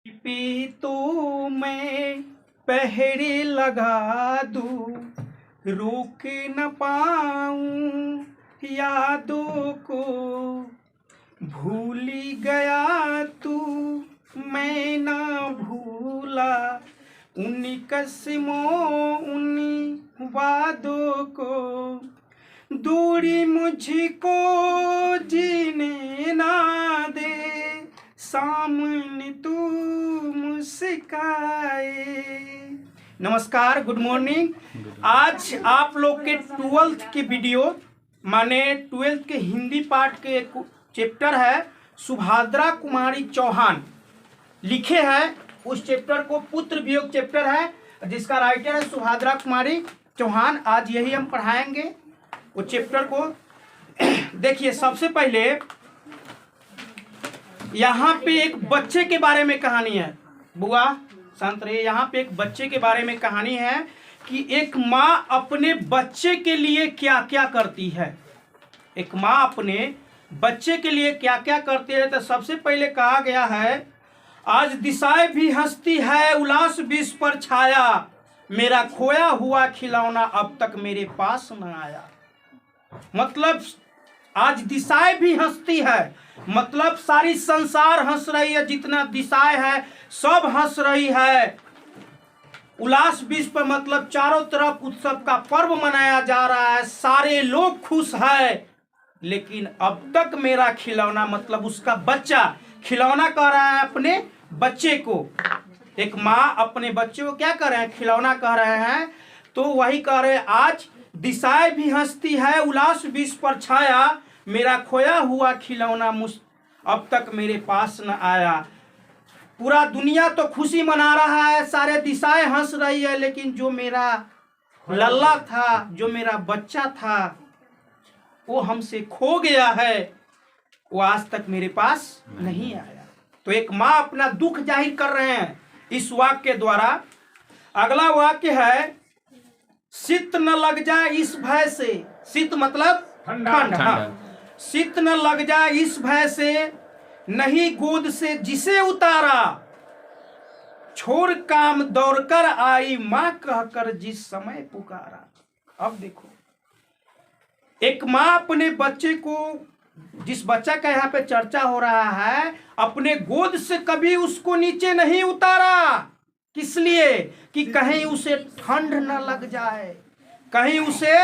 भी तो मैं पहरे लगा दूं, रोक न पाऊं यादों को। भूली गया तू, मैं ना भूला उन कसमों उन वादों को। दूरी मुझको जीने ना दे, सामने तू मुस्काए। नमस्कार, गुड मॉर्निंग। आज आप लोग के 12th की वीडियो माने 12th के हिंदी पार्ट के एक चैप्टर है सुभद्रा कुमारी चौहान लिखे हैं। उस चैप्टर को पुत्र वियोग चैप्टर है जिसका राइटर है सुभद्रा कुमारी चौहान। आज यही हम पढ़ाएंगे वो चैप्टर को। देखिए, सबसे पहले यहाँ पे एक बच्चे के बारे में कहानी है। बुआ शांत रहिए। यहाँ पे एक बच्चे के बारे में कहानी है कि एक माँ अपने बच्चे के लिए क्या क्या करती है। एक माँ अपने बच्चे के लिए क्या क्या करती है। तो सबसे पहले कहा गया है, आज दिशाएं भी हंसती है, उल्लास विष पर छाया, मेरा खोया हुआ खिलौना अब तक मेरे पास न आया। मतलब आज दिशाएं भी हंसती है, मतलब सारी संसार हंस रही है, जितना दिशाएं है सब हंस रही है। उल्लास विश्व पर मतलब चारों तरफ उत्सव का पर्व मनाया जा रहा है, सारे लोग खुश है। लेकिन अब तक मेरा खिलौना मतलब उसका बच्चा, खिलौना कह रहा है अपने बच्चे को। एक माँ अपने बच्चे को क्या कर रहे हैं, खिलौना कह रहे हैं। तो वही कह रहे हैं, आज दिशाएं भी हंसती है, उल्लास विश्व पर छाया, मेरा खोया हुआ खिलौना अब तक मेरे पास न आया। पूरा दुनिया तो खुशी मना रहा है, सारे दिशाएं हंस रही है, लेकिन जो मेरा लल्ला था, जो मेरा बच्चा था, वो हमसे खो गया है, वो आज तक मेरे पास नहीं आया। तो एक माँ अपना दुख जाहिर कर रहे हैं इस वाक्य के द्वारा। अगला वाक्य है, शीत न लग जाए इस भय से। शीत मतलब ठंड। शीत न लग जाए इस भय से, नहीं गोद से जिसे उतारा, छोड़ काम दौड़कर आई माँ कहकर जिस समय पुकारा। अब देखो, एक माँ अपने बच्चे को, जिस बच्चा का यहाँ पे चर्चा हो रहा है, अपने गोद से कभी उसको नीचे नहीं उतारा। किस लिए? कि कहीं उसे ठंड न लग जाए, कहीं उसे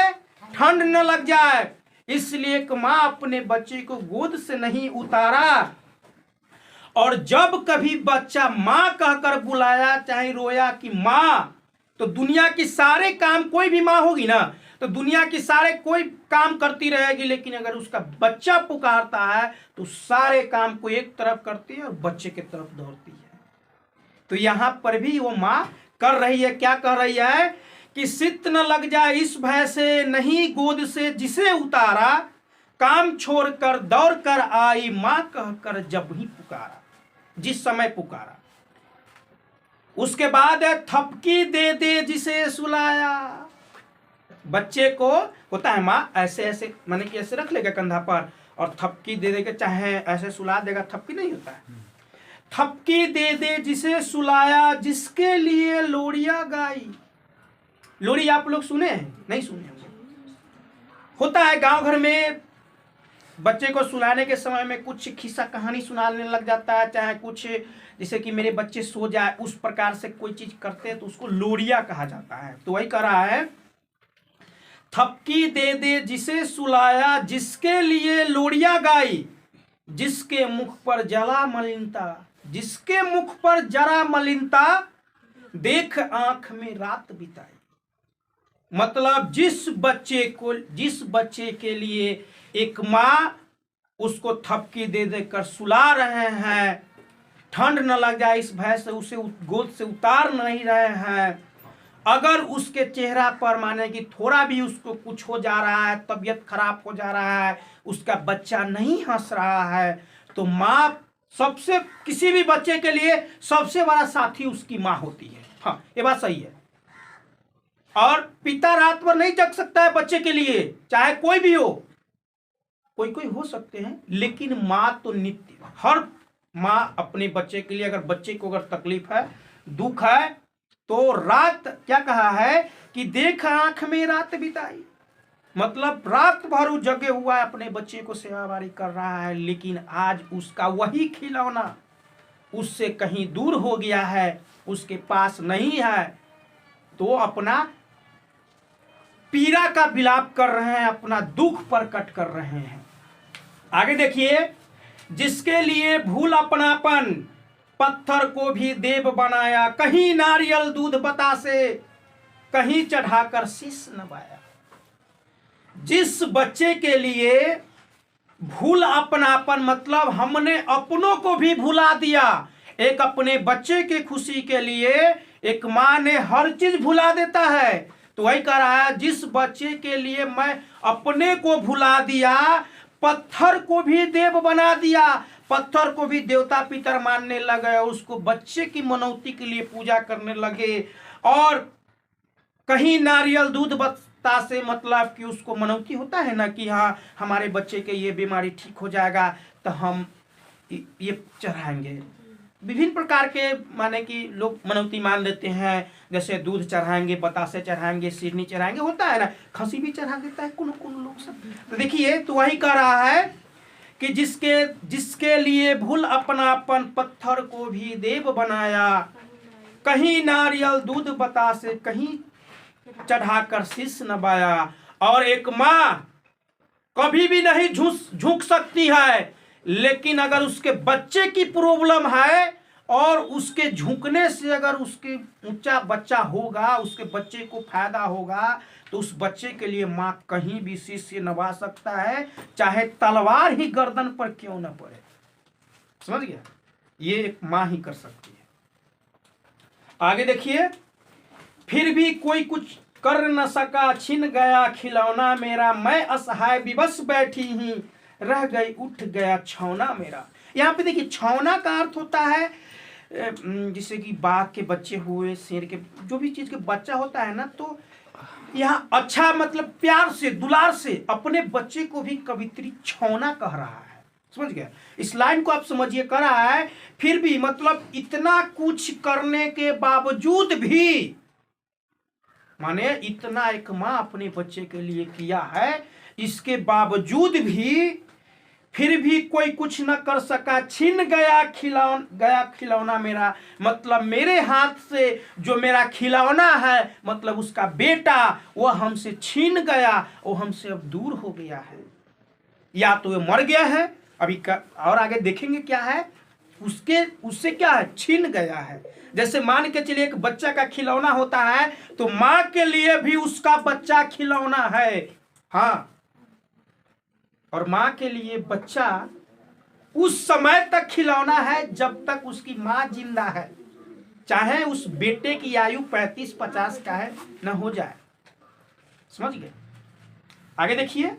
ठंड न लग जाए। इसलिए एक माँ अपने बच्चे को गोद से नहीं उतारा। और जब कभी बच्चा माँ कहकर बुलाया, चाहे रोया कि माँ, तो दुनिया की सारे काम, कोई भी माँ होगी ना तो दुनिया की सारे कोई काम करती रहेगी, लेकिन अगर उसका बच्चा पुकारता है तो सारे काम को एक तरफ करती है और बच्चे की तरफ दौड़ती है। तो यहाँ पर भी वो माँ कर रही है, क्या कर रही है कि शीत न लग जाए इस भय से, नहीं गोद से जिसे उतारा, काम छोड़कर दौड़ कर आई माँ कहकर जब ही पुकारा, जिस समय पुकारा। उसके बाद है, थपकी दे दे जिसे सुलाया। बच्चे को होता है माँ ऐसे ऐसे माने कि ऐसे रख लेगा कंधा पर और थपकी दे देगा, चाहे ऐसे सुला देगा, थपकी नहीं होता है। थपकी दे दे जिसे सुलाया, जिसके लिए लोरिया गाई। लोरी आप लोग सुने हैं? नहीं सुने होता है गांव घर में बच्चे को सुलाने के समय में कुछ खिस्सा कहानी सुनाने लग जाता है, चाहे कुछ जैसे कि मेरे बच्चे सो जाए उस प्रकार से कोई चीज करते हैं तो उसको लोरिया कहा जाता है। तो वही कह रहा है, थपकी दे दे जिसे सुलाया, जिसके लिए लोरिया गाई, जिसके मुख पर जला मलिनता, जिसके मुख पर जरा मलिनता, देख आंख में रात बिताई। मतलब जिस बच्चे के लिए एक माँ उसको थपकी दे देकर सुला रहे हैं, ठंड न लग जाए इस भय से उसे गोद से उतार नहीं रहे हैं, अगर उसके चेहरा पर माने कि थोड़ा भी उसको कुछ हो जा रहा है, तबीयत खराब हो जा रहा है, उसका बच्चा नहीं हंस रहा है, तो माँ सबसे, किसी भी बच्चे के लिए सबसे बड़ा साथी उसकी माँ होती है। हाँ, ये बात सही है। और पिता रात भर नहीं जग सकता है बच्चे के लिए, चाहे कोई भी हो, कोई कोई हो सकते हैं, लेकिन माँ तो नित्य, हर माँ अपने बच्चे के लिए, अगर बच्चे को अगर तकलीफ है, दुख है, तो रात क्या कहा है कि देख आंख में रात बिताई, मतलब रात भर वो जगे हुआ है, अपने बच्चे को सेवाबारी कर रहा है, लेकिन आज उसका वही खिलौना उससे कहीं दूर हो गया है, उसके पास नहीं है, तो अपना पीड़ा का विलाप कर रहे हैं, अपना दुख प्रकट कर रहे हैं। आगे देखिए, जिसके लिए भूल अपनापन पत्थर को भी देव बनाया, कहीं नारियल दूध बतासे कहीं चढ़ाकर शीश नवाया। जिस बच्चे के लिए भूल अपनापन मतलब हमने अपनों को भी भुला दिया, एक अपने बच्चे की खुशी के लिए एक माँ ने हर चीज भुला देता है, तो वही कह रहा है जिस बच्चे के लिए मैं अपने को भुला दिया, पत्थर को भी देव बना दिया, पत्थर को भी देवता पितर मानने लगे, उसको बच्चे की मनौती के लिए पूजा करने लगे, और कहीं नारियल दूध बतासे मतलब कि उसको मनौती होता है ना कि हाँ हमारे बच्चे के ये बीमारी ठीक हो जाएगा तो हम ये चढ़ाएंगे। विभिन्न प्रकार के माने कि लोग मनौती मान लेते हैं, जैसे दूध चढ़ाएंगे, बतासे चढ़ाएंगे, सिरनी चढ़ाएंगे, होता है ना, खसी भी चढ़ा देता है कौन कौन लोग सब। तो देखिए, तो वही कह रहा है कि जिसके लिए भूल अपनापन पत्थर को भी देव बनाया, कहीं नारियल दूध बतासे कहीं चढ़ाकर शीश नवाया। और एक माँ कभी भी नहीं झुक सकती है, लेकिन अगर उसके बच्चे की प्रॉब्लम है और उसके झुकने से अगर उसके ऊंचा बच्चा होगा, उसके बच्चे को फायदा होगा, तो उस बच्चे के लिए माँ कहीं भी शीश से नवा सकता है, चाहे तलवार ही गर्दन पर क्यों न पड़े। समझ गया, ये एक माँ ही कर सकती है। आगे देखिए, फिर भी कोई कुछ कर न सका, छिन गया खिलौना मेरा, मैं असहाय विवश बैठी ही, रह गई उठ गया छौना मेरा। यहाँ पे देखिए, छौना का अर्थ होता है जैसे कि बाघ के बच्चे हुए, शेर के, जो भी चीज के बच्चा होता है ना, तो यहाँ अच्छा मतलब प्यार से दुलार से अपने बच्चे को भी कवित्री छौना कह रहा है। समझ गया, इस लाइन को आप समझिए, कह रहा है फिर भी मतलब इतना कुछ करने के बावजूद भी, माने इतना एक माँ अपने बच्चे के लिए किया है, इसके बावजूद भी फिर भी कोई कुछ न कर सका, छिन गया खिलौना मेरा, मतलब मेरे हाथ से जो मेरा खिलौना है, मतलब उसका बेटा, वो हमसे छीन गया, वो हमसे अब दूर हो गया है, या तो वो मर गया है अभी का, और आगे देखेंगे क्या है, उससे क्या है, छीन गया है। जैसे मान के चलिए एक बच्चा का खिलौना होता है, तो माँ के लिए भी उसका बच्चा खिलौना है, हाँ, और माँ के लिए बच्चा उस समय तक खिलौना है जब तक उसकी माँ जिंदा है, चाहे उस बेटे की आयु 35-50 का है न हो जाए। समझ गए, आगे देखिए,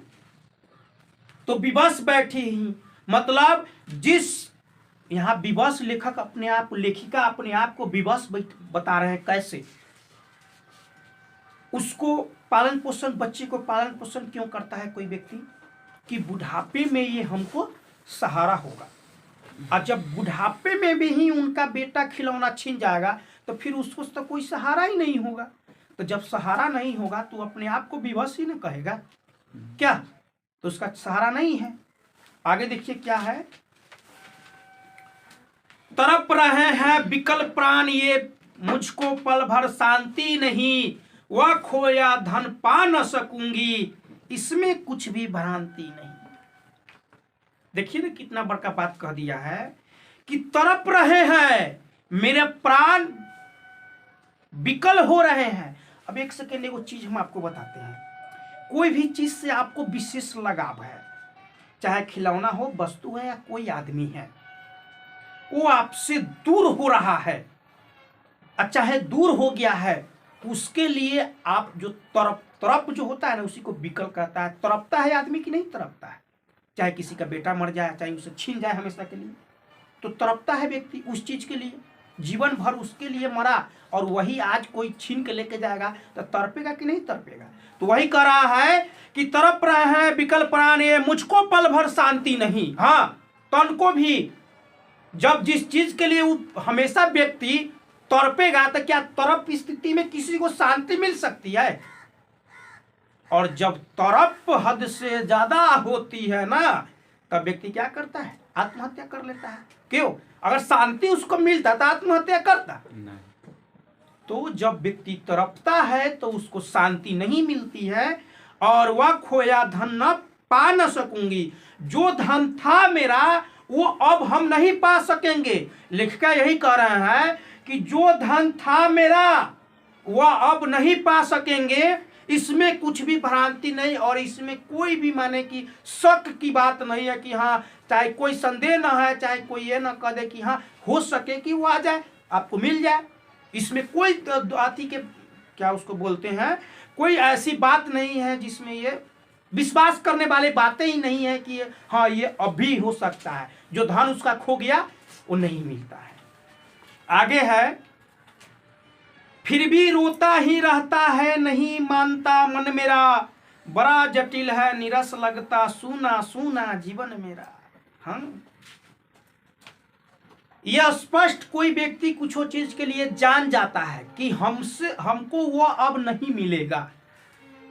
तो विवश बैठी ही मतलब जिस, यहाँ विवश लेखक अपने आप, लेखिका अपने आप को विवश बता रहे हैं, कैसे उसको पालन पोषण, बच्चे को पालन पोषण क्यों करता है कोई व्यक्ति, कि बुढ़ापे में ये हमको सहारा होगा, और जब बुढ़ापे में भी ही उनका बेटा खिलौना छीन जाएगा तो फिर उसको तो कोई सहारा ही नहीं होगा, तो जब सहारा नहीं होगा तो अपने आप को विवश ही न कहेगा क्या, तो उसका सहारा नहीं है। आगे देखिए क्या है, तड़प रहे हैं विकल प्राण ये, मुझको पल भर शांति नहीं, वह खोया धन पा न सकूंगी, इसमें कुछ भी भ्रांति नहीं। देखिए ना कितना बड़का बात कह दिया है कि तड़प रहे हैं, मेरे प्राण विकल हो रहे हैं। अब एक सेकेंड, एगो चीज हम आपको बताते हैं, कोई भी चीज से आपको विशेष लगाव है, चाहे खिलौना हो, वस्तु है, या कोई आदमी है, वो आपसे दूर हो रहा है, चाहे दूर हो गया है, उसके लिए आप जो तड़प जो होता है ना, उसी को विकल कहता है। तड़पता है आदमी की नहीं तड़पता है, चाहे किसी का बेटा मर जाए, चाहे उसे छीन जाए हमेशा के लिए, तो तड़पता है व्यक्ति उस चीज के लिए, जीवन भर उसके लिए मरा, और वही आज कोई छीन के लेके जाएगा तो तड़पेगा कि नहीं तड़पेगा। तो वही कह रहा है कि तड़प रहे हैं विकल प्राण ये, मुझको पल भर शांति नहीं, हाँ, तन को भी जब जिस चीज के लिए वो हमेशा व्यक्ति तड़पेगा तो क्या तड़प स्थिति में किसी को शांति मिल सकती है? और जब तड़प हद से ज्यादा होती है ना, तब व्यक्ति क्या करता है? आत्महत्या कर लेता है। क्यों? अगर शांति उसको मिलता तो आत्महत्या करता नहीं। तो जब व्यक्ति तड़पता है तो उसको शांति नहीं मिलती है और वह खोया धन न पा न सकूंगी। जो धन था मेरा वो अब हम नहीं पा सकेंगे। लेखिका यही कह रहे हैं कि जो धन था मेरा वह अब नहीं पा सकेंगे। इसमें कुछ भी भ्रांति नहीं और इसमें कोई भी माने कि शक की बात नहीं है कि हाँ, चाहे कोई संदेह ना है, चाहे कोई ये ना कह दे कि हाँ हो सके कि वो आ जाए, आपको मिल जाए। इसमें कोई आती के क्या उसको बोलते हैं, कोई ऐसी बात नहीं है जिसमें ये विश्वास करने वाले बातें ही नहीं है कि हाँ ये अभी हो सकता है। जो धन उसका खो गया वो नहीं मिलता है। आगे है, फिर भी रोता ही रहता है, नहीं मानता मन मेरा, बड़ा जटिल है निरस लगता, सूना सूना जीवन मेरा। हम यह स्पष्ट कोई व्यक्ति कुछ चीज के लिए जान जाता है कि हमको वो अब नहीं मिलेगा,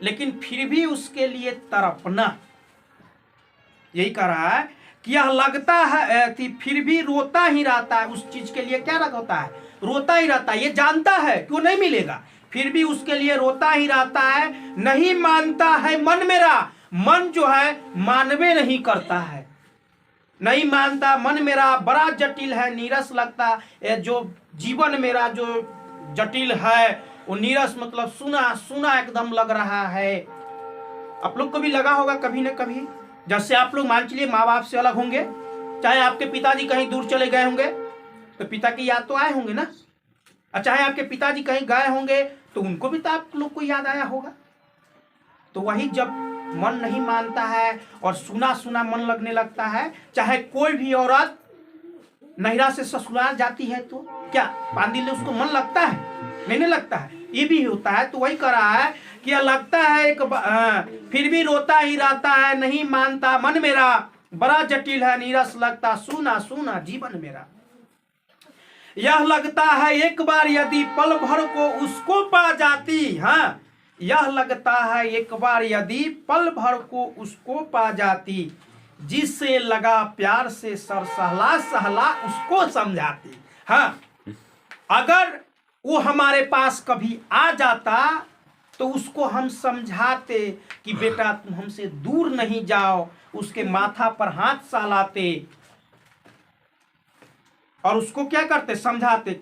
लेकिन फिर भी उसके लिए तड़पना। यही कह रहा है कि यह लगता है कि फिर भी रोता ही रहता है। उस चीज के लिए क्या होता है? रोता ही रहता है। ये जानता है कि वो नहीं मिलेगा, फिर भी उसके लिए रोता ही रहता है। नहीं मानता है मन मेरा, मन जो है मानवे नहीं करता है। नहीं मानता मन मेरा, बड़ा जटिल है नीरस लगता। जो जीवन मेरा जो जटिल है वो नीरस मतलब सुना सुना एकदम लग रहा है। आप लोग को भी लगा होगा कभी न कभी, जैसे आप लोग मान चलिए माँ बाप से अलग होंगे, चाहे आपके पिताजी कहीं दूर चले गए होंगे तो पिता की याद तो आए होंगे ना, और चाहे आपके पिताजी कहीं गए होंगे तो उनको भी तो आप लोग को याद आया होगा। तो वही जब मन नहीं मानता है और सुना सुना मन लगने लगता है, चाहे कोई भी औरत नैरा से ससुराल जाती है तो क्या 5 दिन उसको मन लगता है? नहीं लगता है। ये भी होता है। तो वही कह रहा है कि लगता है फिर भी रोता ही रहता है, नहीं मानता मन मेरा, बड़ा जटिल है नीरस लगता, सूना सूना जीवन मेरा। यह लगता है एक बार यदि पल भर को उसको पा जाती, हाँ यह लगता है एक बार यदि पल भर को उसको पा जाती, जिससे लगा प्यार से सर सहला सहला उसको समझाती। हाँ, अगर वो हमारे पास कभी आ जाता तो उसको हम समझाते कि बेटा तुम हमसे दूर नहीं जाओ, उसके माथा पर हाथ सहलाते और उसको क्या करते? समझाते।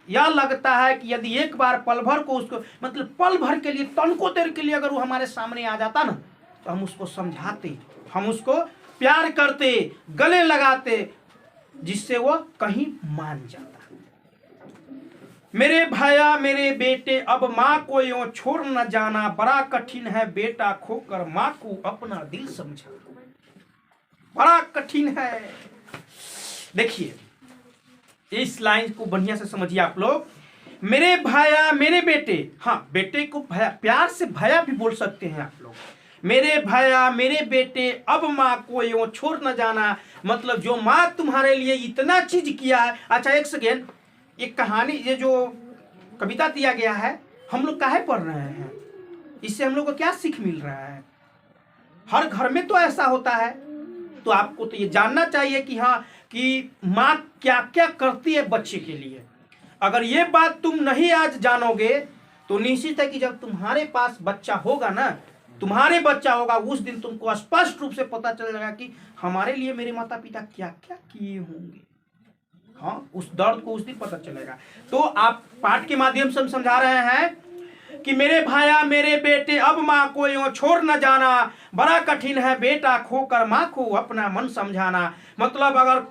यह लगता है कि यदि एक बार पल भर को उसको मतलब पल भर के लिए, तनको देर के लिए अगर वो हमारे सामने आ जाता ना तो हम उसको समझाते, हम उसको प्यार करते, गले लगाते, जिससे वो कहीं मान जाता। मेरे भाया मेरे बेटे अब माँ को यूं छोड़ न जाना, बड़ा कठिन है बेटा खोकर माँ को अपना दिल समझाना। बड़ा कठिन है। देखिए इस लाइन को बढ़िया से समझिए आप लोग। मेरे भाया मेरे बेटे, हाँ बेटे को भया, प्यार से भया भी बोल सकते हैं आप लोग। मेरे भाया मेरे बेटे अब माँ को यूं छोड़ न जाना, मतलब जो माँ तुम्हारे लिए इतना चीज किया है। अच्छा एक सेकेंड, ये कहानी, ये जो कविता दिया गया है हम लोग काहे पढ़ रहे हैं? इससे हम लोग को क्या सीख मिल रहा है? हर घर में तो ऐसा होता है, तो आपको तो ये जानना चाहिए कि हाँ कि माँ क्या क्या करती है बच्चे के लिए। अगर ये बात तुम नहीं आज जानोगे तो निश्चित है कि जब तुम्हारे पास बच्चा होगा ना, तुम्हारे बच्चा होगा, उस दिन तुमको स्पष्ट रूप से पता चल जाएगा कि हमारे लिए मेरे माता पिता क्या क्या किए होंगे। हाँ, उस दर्द को उस दिन पता चलेगा। तो आप पाठ के माध्यम से हम समझा रहे हैं कि मेरे भाया मेरे बेटे अब माँ को यूं छोड़ न जाना, बड़ा कठिन है बेटा खोकर माँ को अपना मन समझाना। मतलब अगर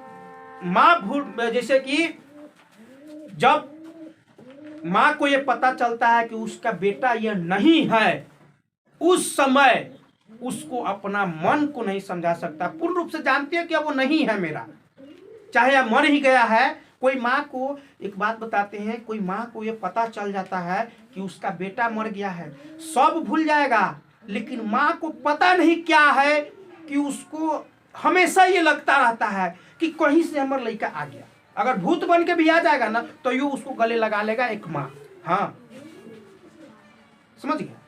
माँ भूल, जैसे कि जब माँ को ये पता चलता है कि उसका बेटा ये नहीं है, उस समय उसको अपना मन को नहीं समझा सकता। पूर्ण रूप से जानती है कि अब वो नहीं है मेरा, चाहे अब मर ही गया है। कोई माँ को एक बात बताते हैं, कोई माँ को ये पता चल जाता है कि उसका बेटा मर गया है, सब भूल जाएगा, लेकिन माँ को पता नहीं क्या है कि उसको हमेशा ये लगता रहता है कि कहीं से हमारा लड़का आ गया। अगर भूत बन के भी आ जाएगा ना तो यू उसको गले लगा लेगा एक माँ। हाँ, समझ गया।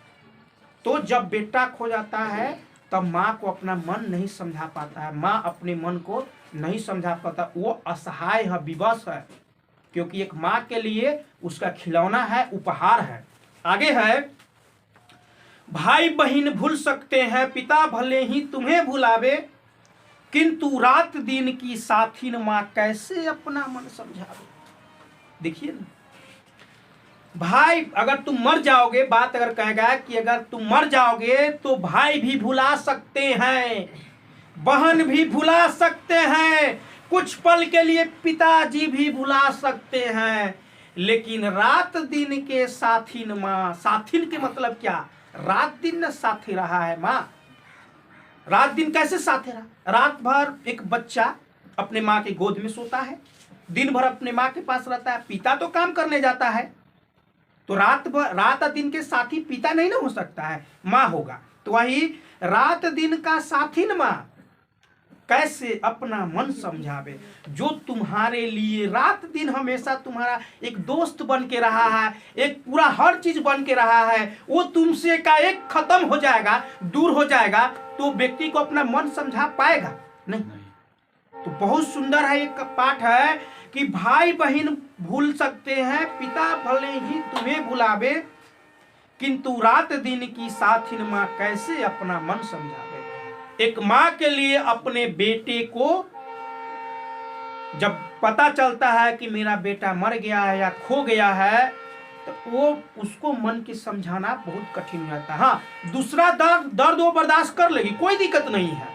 तो जब बेटा खो जाता है तब माँ को अपना मन नहीं समझा पाता है, माँ अपने मन को नहीं समझा पाता, वो असहाय है, विवश है, क्योंकि एक माँ के लिए उसका खिलौना है, उपहार है। आगे है, भाई बहन भूल सकते हैं, पिता भले ही तुम्हें भुलावे, किंतु रात दिन की साथीन माँ कैसे अपना मन समझावे। देखिए ना, भाई अगर तुम मर जाओगे, बात अगर कहेगा कि अगर तुम मर जाओगे तो भाई भी भुला सकते हैं, बहन भी भुला सकते हैं, कुछ पल के लिए पिताजी भी भुला सकते हैं, लेकिन रात दिन के साथीन माँ, साथीन के मतलब क्या, रात दिन न साथी रहा है माँ। रात दिन कैसे साथी रहा, रात भर एक बच्चा अपने माँ की गोद में सोता है, दिन भर अपने माँ के पास रहता है, पिता तो काम करने जाता है, तो रात और दिन के साथी पिता नहीं ना हो सकता है, माँ होगा। तो वही रात दिन का साथी न माँ कैसे अपना मन समझावे, जो तुम्हारे लिए रात दिन हमेशा तुम्हारा एक दोस्त बन के रहा है, एक पूरा हर चीज बन के रहा है, वो तुमसे एकाएक खत्म हो जाएगा, दूर हो जाएगा, तो व्यक्ति को अपना मन समझा पाएगा नहीं। तो बहुत सुंदर है एक पाठ है कि भाई बहन भूल सकते हैं, पिता भले ही तुम्हें भुलावे, किंतु रात दिन की साथिन माँ कैसे अपना मन समझावे। एक माँ के लिए अपने बेटे को जब पता चलता है कि मेरा बेटा मर गया है या खो गया है, तो वो उसको मन के समझाना बहुत कठिन हो जाता है। हाँ, दूसरा दर्द वो बर्दाश्त कर लेगी, कोई दिक्कत नहीं है,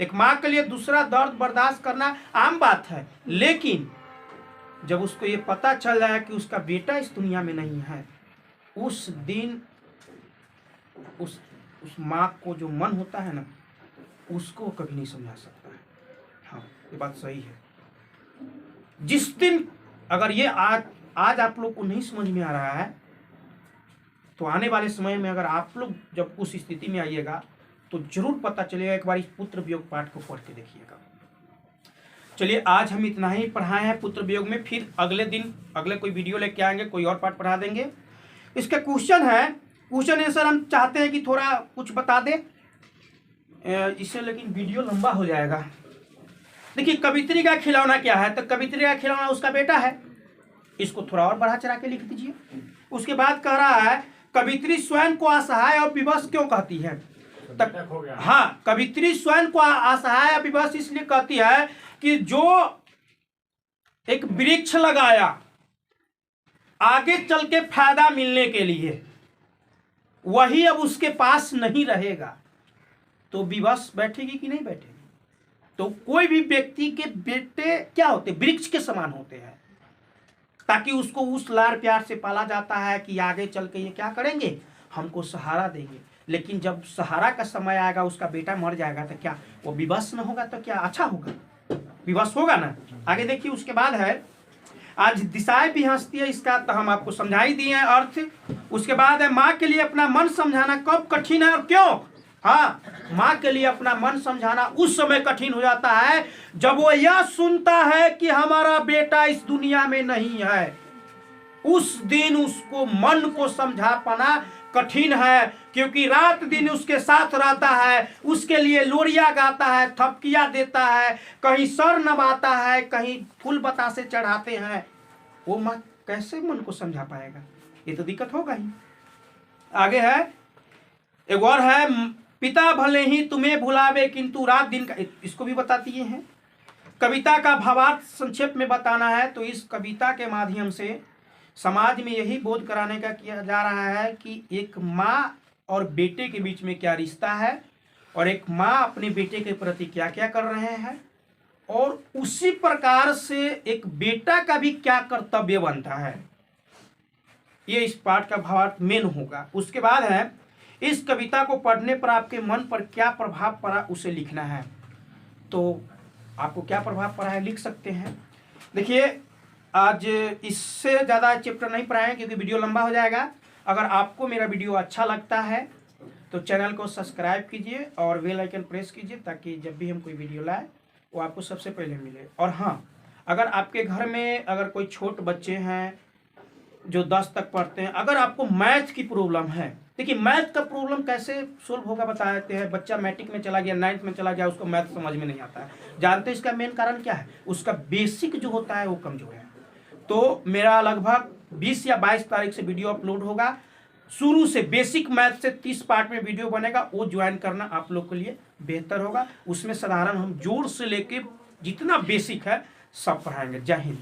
एक माँ के लिए दूसरा दर्द बर्दाश्त करना आम बात है, लेकिन जब उसको ये पता चल जाए कि उसका बेटा इस दुनिया में नहीं है, उस दिन उस माँ को जो मन होता है ना, उसको कभी नहीं समझा सकता है। हाँ, ये बात सही है। जिस दिन अगर ये आज आप लोग को नहीं समझ में आ रहा है, तो आने वाले समय में अगर आप लोग जब उस स्थिति में आइएगा तो जरूर पता चलेगा। एक बार इस पुत्र वियोग पाठ को पढ़ के देखिएगा। चलिए, आज हम इतना ही पढ़ाए हैं पुत्र वियोग में, फिर अगले दिन अगले कोई वीडियो लेके आएंगे, कोई और पाठ पढ़ा देंगे। इसका क्वेश्चन है, क्वेश्चन आंसर हम चाहते हैं कि थोड़ा कुछ बता दे इससे, लेकिन वीडियो लंबा हो जाएगा। देखिए, कवित्री का खिलौना क्या है, तो कवित्री का खिलौना उसका बेटा है, इसको थोड़ा और बढ़ा चढ़ा के लिख दीजिए। उसके बाद कह रहा है, कवित्री स्वयं को असहाय और विवश क्यों कहती है। हाँ, कवित्री स्वयं को असहाय और विवश इसलिए कहती है कि जो एक वृक्ष लगाया आगे चल के फायदा मिलने के लिए, वही अब उसके पास नहीं रहेगा, तो विवश बैठेगी कि नहीं बैठेगी। तो कोई भी व्यक्ति के बेटे क्या होते, वृक्ष के समान होते हैं, ताकि उसको उस लाड़ प्यार से पाला जाता है कि आगे चल के ये क्या करेंगे, हमको सहारा देंगे। लेकिन जब सहारा का समय आएगा, उसका बेटा मर जाएगा, तो क्या वो विवश न होगा, तो क्या अच्छा होगा, विवश होगा ना। आगे देखिए, उसके बाद है, आज दिशाएं भी हंसती है, इसका तो हम आपको समझा ही दिए हैं अर्थ। उसके बाद है, माँ के लिए अपना मन समझाना कब कठिन है और क्यों। हाँ, माँ के लिए अपना मन समझाना उस समय कठिन हो जाता है जब वो यह सुनता है कि हमारा बेटा इस दुनिया में नहीं है। उस दिन उसको मन को समझा पाना कठिन है, क्योंकि रात दिन उसके साथ रहता है, उसके लिए लोरिया गाता है, थपकिया देता है, कहीं सर नवाता है, कहीं फूल बतासे चढ़ाते हैं। वो माँ कैसे मन को समझा पाएगा, ये तो दिक्कत होगा ही। आगे है, एक और है, पिता भले ही तुम्हें भुलावे, किंतु रात दिन का, इसको भी बता दिए हैं। कविता का भावार्थ संक्षेप में बताना है, तो इस कविता के माध्यम से समाज में यही बोध कराने का किया जा रहा है कि एक माँ और बेटे के बीच में क्या रिश्ता है, और एक माँ अपने बेटे के प्रति क्या क्या कर रहे हैं, और उसी प्रकार से एक बेटा का भी क्या कर्तव्य बनता है। ये इस पाठ का भावार्थ मेन होगा। उसके बाद है, इस कविता को पढ़ने पर आपके मन पर क्या प्रभाव पड़ा उसे लिखना है। तो आपको क्या प्रभाव पड़ा है लिख सकते हैं। देखिए, आज इससे ज़्यादा चैप्टर नहीं पढ़ाएं क्योंकि वीडियो लंबा हो जाएगा। अगर आपको मेरा वीडियो अच्छा लगता है तो चैनल को सब्सक्राइब कीजिए और बेल आइकन प्रेस कीजिए, ताकि जब भी हम कोई वीडियो लाए वो आपको सबसे पहले मिले। और हाँ, अगर आपके घर में अगर कोई छोटे बच्चे हैं जो 10 तक पढ़ते हैं, अगर आपको मैथ की प्रॉब्लम है, देखिए मैथ का प्रॉब्लम कैसे सोल्व होगा बता देते हैं। बच्चा मैट्रिक में चला गया, 9th में चला गया, उसको मैथ समझ में नहीं आता है। जानते हैं इसका मेन कारण क्या है? उसका बेसिक जो होता है वो कमजोर है। तो मेरा लगभग 20 या 22 तारीख से वीडियो अपलोड होगा, शुरू से बेसिक मैथ से 30 पार्ट में वीडियो बनेगा, वो ज्वाइन करना आप लोग के लिए बेहतर होगा। उसमें साधारण हम जोड़ से लेके जितना बेसिक है सब पढ़ाएंगे। जय हिंद।